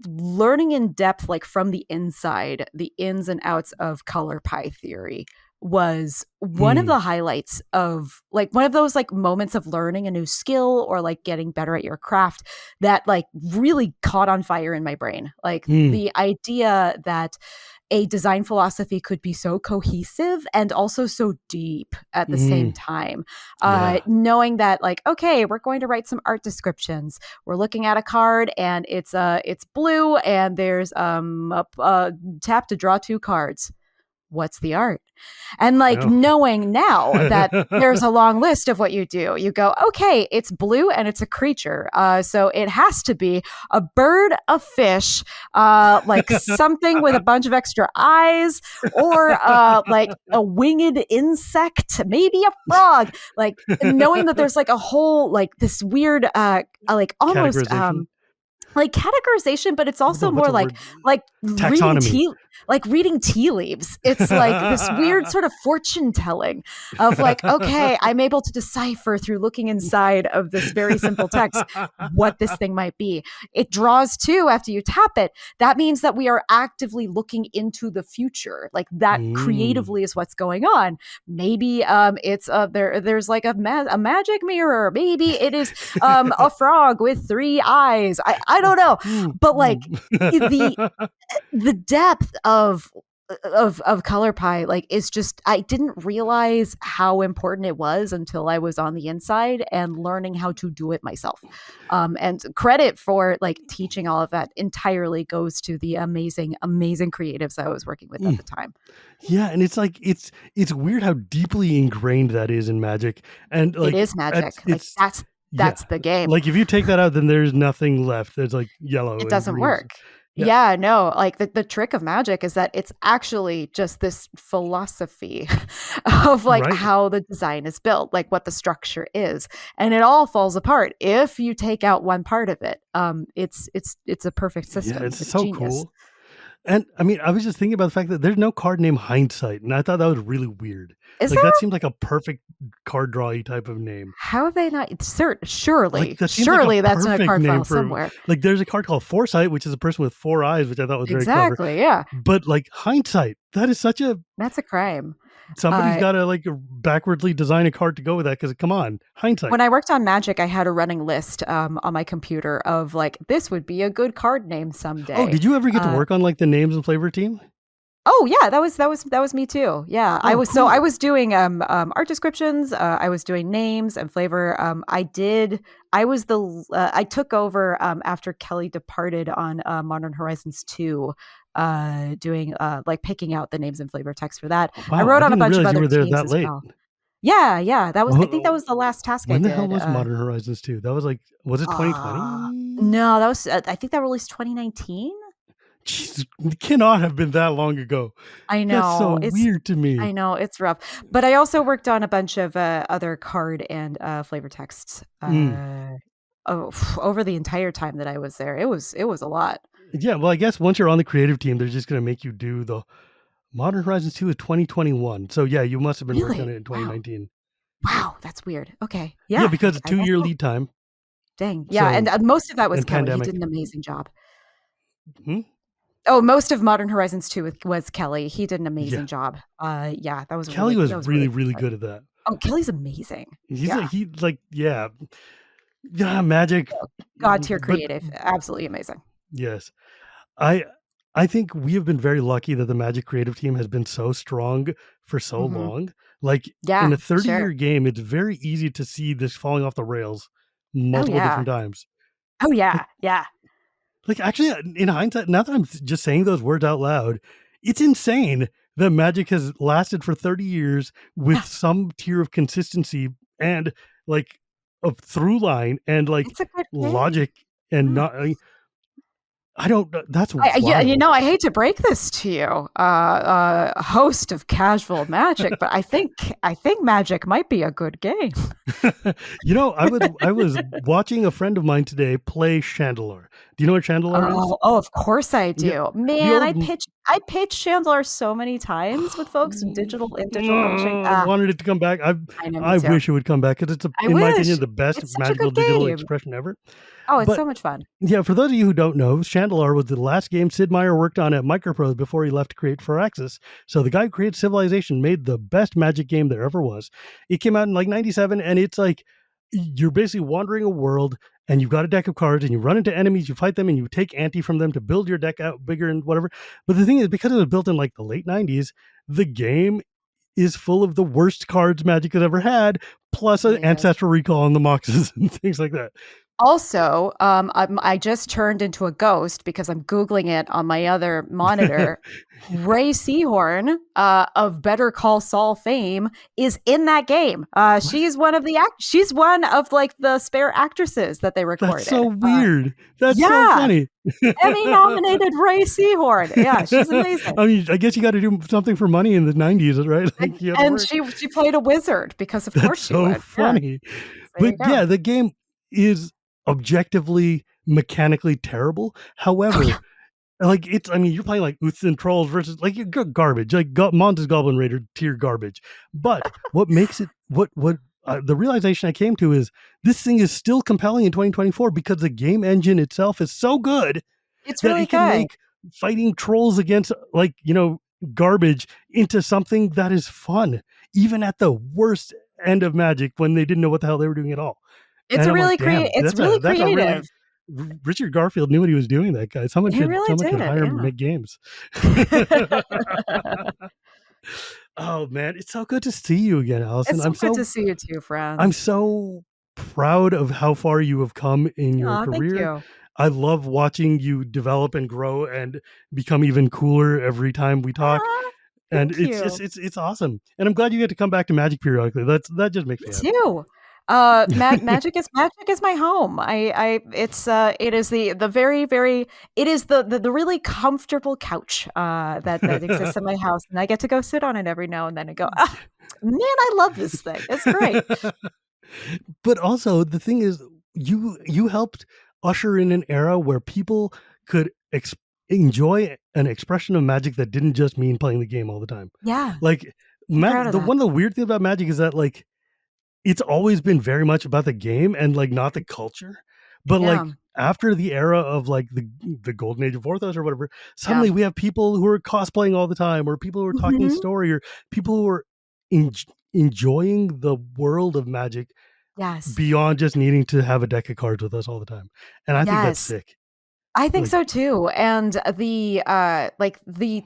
Learning in depth, like from the inside, the ins and outs of color pie theory was one of Hmm. the highlights of like one of those like moments of learning a new skill or like getting better at your craft that like really caught on fire in my brain. Like Hmm. the idea that a design philosophy could be so cohesive and also so deep at the same Hmm. time. Yeah. Knowing that, like, okay, we're going to write some art descriptions. We're looking at a card, and it's blue, and there's a tap to draw 2 cards. what's the art? And like Oh. knowing now that there's a long list of what you do, you go, okay, it's blue and it's a creature. So it has to be a bird, a fish, like something with a bunch of extra eyes, or like a winged insect, maybe a frog. Like knowing that there's like a whole, like this weird, like almost Categorization. like categorization, but it's also What's more the like word? Taxonomy. reading tea leaves. It's like this weird sort of fortune telling of like, okay, I'm able to decipher through looking inside of this very simple text what this thing might be. It draws too after you tap it. That means that we are actively looking into the future. Like that creatively is what's going on. Maybe it's there's like a magic mirror. Maybe it is a frog with 3 eyes. I don't know, but like the depth of color pie, like, is just, I didn't realize how important it was until I was on the inside and learning how to do it myself. And credit for like teaching all of that entirely goes to the amazing creatives I was working with at the time. Yeah, and it's like it's weird how deeply ingrained that is in Magic, and like it is Magic. Like that's the game. Like if you take that out, then there's nothing left. There's like yellow. It doesn't work. Yeah. Yeah, no, like the trick of Magic is that it's actually just this philosophy of like how the design is built, like what the structure is, and it all falls apart if you take out one part of it. It's a perfect system. Yeah, it's so genius. cool. And I mean, I was just thinking about the fact that there's no card named Hindsight, and I thought that was really weird. Is like there? That seems like a perfect card drawy type of name. How have they not? Surely, that surely that's in a card file somewhere. Like there's a card called Foresight, which is a person with 4 eyes, which I thought was very clever. Exactly, yeah. But like Hindsight, that's a crime. Somebody's got to like backwardly design a card to go with that, because come on, Hindsight. When I worked on Magic, I had a running list on my computer of like, this would be a good card name someday. Oh, did you ever get to work on like the names and flavor team? Oh yeah, that was me too. Yeah, I was cool. So I was doing art descriptions. I was doing names and flavor. I took over after Kelly departed on Modern Horizons 2. Doing like picking out the names and flavor text for that. Wow, I wrote on a bunch of other you were there teams that as late. well. Yeah. That was. I think that was the last task I did. When the hell was Modern Horizons 2? That was like, was it 2020? No, that was. I think that released 2019. Jesus, it cannot have been that long ago. I know. That's so weird to me. I know, it's rough. But I also worked on a bunch of other card and flavor texts over the entire time that I was there. It was a lot. Yeah, well, I guess once you're on the creative team, they're just going to make you do the Modern Horizons 2 is 2021. So yeah, you must have been working on it in 2019. Wow, that's weird. Okay. Yeah. Yeah, because it's 2-year lead time. Dang. Yeah, so, and most of that was Kelly. Pandemic. He did an amazing job. Oh, most of Modern Horizons 2 was Kelly. He did an amazing job. Yeah, that was Kelly was really good at that. Oh, Kelly's amazing. Magic. God tier creative. Absolutely amazing. Yes. I think we have been very lucky that the Magic creative team has been so strong for so long. Like in a 30-year game, it's very easy to see this falling off the rails multiple different times. Oh yeah, yeah. Like actually, in hindsight, now that I'm just saying those words out loud, it's insane that Magic has lasted for 30 years with some tier of consistency and like a through line and like logic and not. I don't. That's wild. I hate to break this to you, host of Casual Magic, but I think Magic might be a good game. I was watching a friend of mine today play Chandelure. Do you know what Chandelure is? Oh, of course I do. Yeah. Man, I pitched Chandelure so many times with folks in digital publishing. I wanted it to come back. I wish it would come back because it's in my opinion the best magical digital expression ever. Oh, it's so much fun. Yeah, for those of you who don't know, Chandelure was the last game Sid Meier worked on at Microprose before he left to create Firaxis. So the guy who created Civilization made the best Magic game there ever was. It came out in like 97, and it's like you're basically wandering a world, and you've got a deck of cards, and you run into enemies, you fight them, and you take ante from them to build your deck out bigger and whatever. But the thing is, because it was built in like the late 90s, the game is full of the worst cards Magic has ever had, plus an Ancestral Recall on the Moxes and things like that. Also, I just turned into a ghost because I'm Googling it on my other monitor. Ray Seahorn of Better Call Saul fame is in that game. She's one of she's one of like the spare actresses that they recorded. That's so weird. That's so yeah. funny. Emmy nominated Ray Seahorn. Yeah, she's amazing. I mean, I guess you got to do something for money in the 90s, right? Like, and she played a wizard because of course she would. That's so funny. Yeah. But yeah, the game is objectively mechanically terrible. However, like it's, I mean, you're playing like Uths and Trolls versus like you're garbage, like Monta's Goblin Raider tier garbage. But what makes it, the realization I came to is this thing is still compelling in 2024 because the game engine itself is so good. It's that really it can good. make fighting trolls against like, garbage into something that is fun, even at the worst end of Magic when they didn't know what the hell they were doing at all. It's really creative. Richard Garfield knew what he was doing. That guy. Someone should hire him to make games. Oh man, it's so good to see you again, Allison. It's so good to see you too, friend. I'm so proud of how far you have come in your career. Thank you. I love watching you develop and grow and become even cooler every time we talk. And it's awesome. And I'm glad you get to come back to Magic periodically. That just makes me happy. Too. Magic is my home. It is the really comfortable couch that exists in my house, and I get to go sit on it every now and then and go, man, I love this thing. It's great. But also the thing is, you helped usher in an era where people could enjoy an expression of Magic that didn't just mean playing the game all the time. Yeah, like one of the weird things about Magic is that like it's always been very much about the game and like not the culture. But like after the era of like the golden age of Orthos or whatever, suddenly we have people who are cosplaying all the time, or people who are talking story, or people who are enjoying the world of Magic beyond just needing to have a deck of cards with us all the time. And I think that's sick. I think so too. And the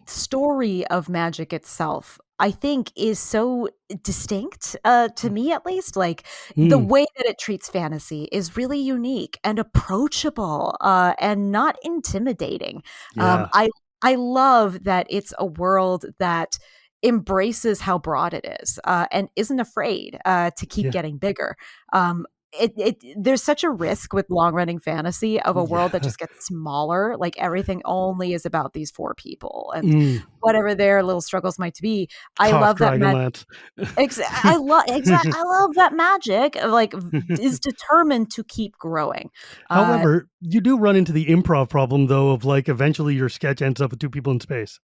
story of Magic itself, I think, is so distinct to me, at least. Like the way that it treats fantasy is really unique and approachable and not intimidating. I love that it's a world that embraces how broad it is and isn't afraid to keep getting bigger. There's such a risk with long running fantasy of a world that just gets smaller. Like everything only is about these 4 people and whatever their little struggles might be. I love that. I love that Magic like is determined to keep growing. However, you do run into the improv problem though of like eventually your sketch ends up with 2 people in space.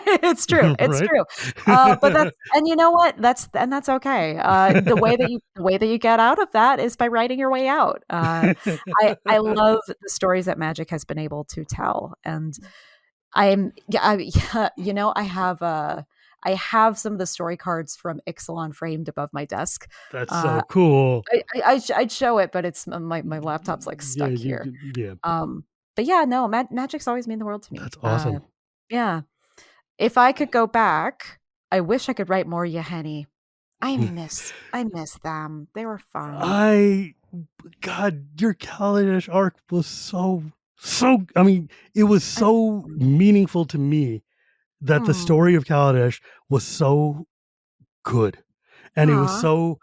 It's true. It's true. But and you know what? That's okay. The way that you get out of that is by writing your way out. I love the stories that Magic has been able to tell, and I have some of the story cards from Ixalan framed above my desk. That's so cool. I'd show it, but it's my laptop's like stuck here. Yeah. But yeah, no, Magic's always mean the world to me. That's awesome. Yeah. If I could go back, I wish I could write more Yahenni. I miss them. They were fun. God, your Kaladesh arc was so, I mean, it was so meaningful to me that the story of Kaladesh was so good. And it was so,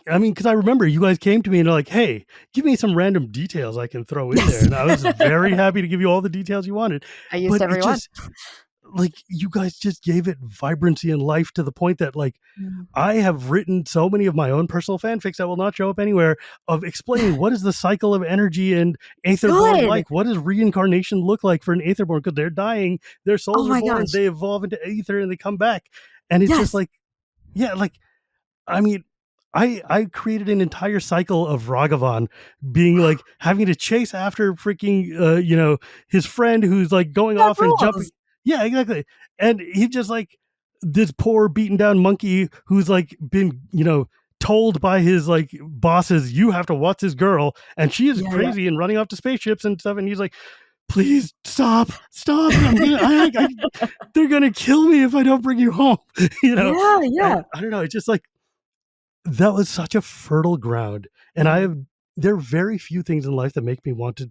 because I remember you guys came to me and they're like, hey, give me some random details I can throw in there. And I was very happy to give you all the details you wanted. I used every one. Like you guys just gave it vibrancy and life to the point that like I have written so many of my own personal fanfics that will not show up anywhere of explaining what is the cycle of energy and Aetherborn like. What does reincarnation look like for an Aetherborn? Because they're dying, their souls are born, they evolve into Aether and they come back. And it's just like, I mean, I created an entire cycle of Ragavan being like having to chase after freaking his friend who's like going off and jumping. Yeah, exactly. And he just like this poor beaten down monkey who's like been, told by his like bosses, you have to watch this girl. And she is crazy and running off to spaceships and stuff. And he's like, please stop. They're going to kill me if I don't bring you home. And I don't know. It's just like, that was such a fertile ground. And I have there are very few things in life that make me want to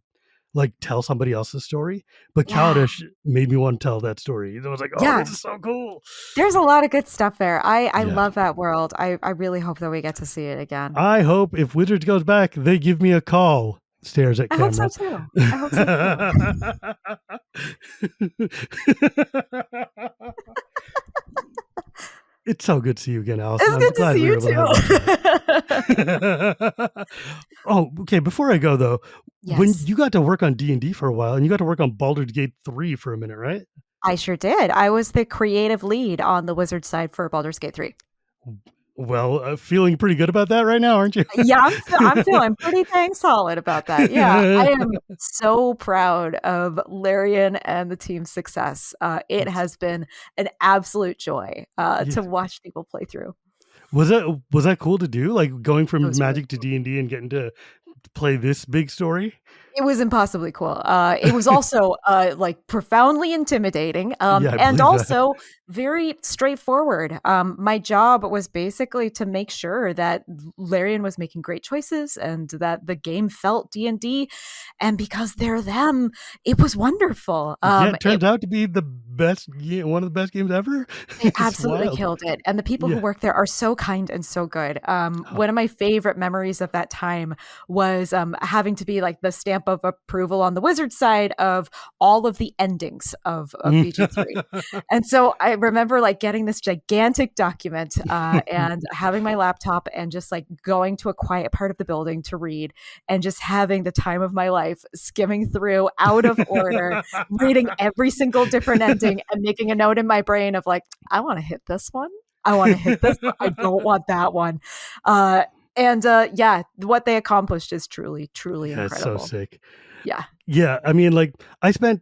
like tell somebody else's story, but Yeah. Kaladesh made me want to tell that story. I was like, oh, Yeah. this is so cool. There's a lot of good stuff there. I Yeah. love that world. I really hope that we get to see it again. I hope if Wizards goes back, they give me a call. Stares at I hope camera. so too. I hope so too. It's so good to see you again, Allison. It's good to see you too. Oh, okay. Before I go though, when Yes. you got to work on D&D for a while, and you got to work on Baldur's Gate 3 for a minute, right? I sure did. I was the creative lead on the Wizard side for Baldur's Gate 3. Well, feeling pretty good about that right now, aren't you? Yeah, I'm feeling pretty dang solid about that. Yeah, I am so proud of Larian and the team's success. It has been an absolute joy to watch people play through. Was that cool to do? Like going from Magic really to D&D and getting to play this big story? It was impossibly cool. It was also like profoundly intimidating, and also very straightforward. My job was basically to make sure that Larian was making great choices and that the game felt D&D, and because they're them, it was wonderful. It turns out to be the best, one of the best games ever. They absolutely killed it, and the people who work there are so kind and so good. One of my favorite memories of that time was having to be like the stamp of approval on the Wizard side of all of the endings of BG3. And so I remember like getting this gigantic document and having my laptop and just like going to a quiet part of the building to read and just having the time of my life, skimming through out of order, reading every single different ending and making a note in my brain of like, I want to hit this one. I want to hit this one. I don't want that one. And what they accomplished is truly, truly incredible. That's so sick. Yeah. I mean, like I spent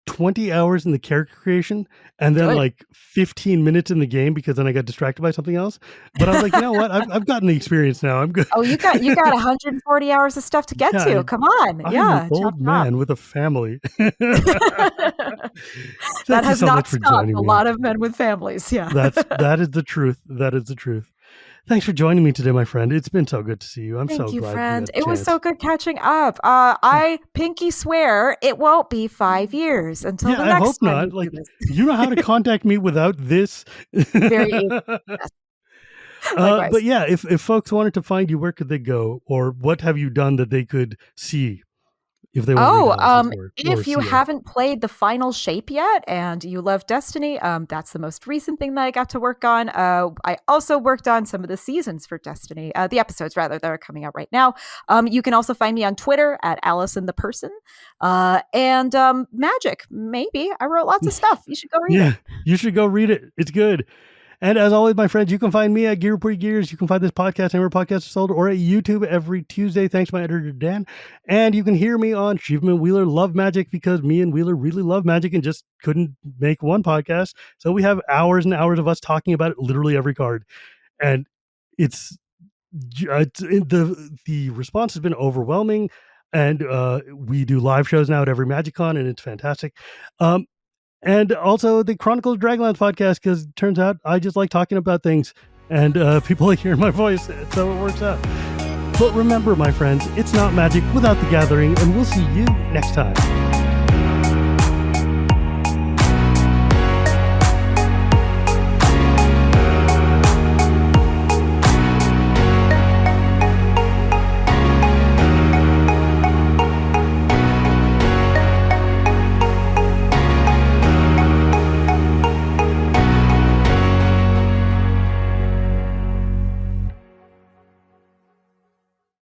20 hours in the character creation and then like 15 minutes in the game because then I got distracted by something else. But I was like, you know what? I've gotten the experience now. I'm good. Oh, you got 140 hours of stuff to get to. Come on. I'm an old man with a family. That has not stopped a lot of men with families. Yeah. That is the truth. That is the truth. Thanks for joining me today, my friend. It's been so good to see you. Thank you, friend. It was so good catching up. I pinky swear it won't be 5 years until the next time. I hope not. Like, you know how to contact me without this. Very easy. Yes. But yeah, if folks wanted to find you, where could they go, or what have you done that they could see? If they if you haven't played the final shape yet and you love Destiny, that's the most recent thing that I got to work on. I also worked on some of the seasons for Destiny, the episodes rather, that are coming out right now. You can also find me on Twitter at Allison the Person, and Magic. Maybe I wrote lots of stuff. You should go read it. You should go read it. It's good. And as always, my friends, you can find me at Gear Pre Gears. You can find this podcast anywhere podcasts are sold, or at YouTube every Tuesday. Thanks to my editor, Dan. And you can hear me on Shivam and Wheeler Love Magic, because me and Wheeler really love magic and just couldn't make one podcast. So we have hours and hours of us talking about it, literally every card. And the response has been overwhelming. And we do live shows now at every MagicCon, and it's fantastic. And also the Chronicles of Dragonlance podcast, because it turns out I just like talking about things, and people like hearing my voice, so it works out. But remember, my friends, it's not magic without the gathering, and we'll see you next time.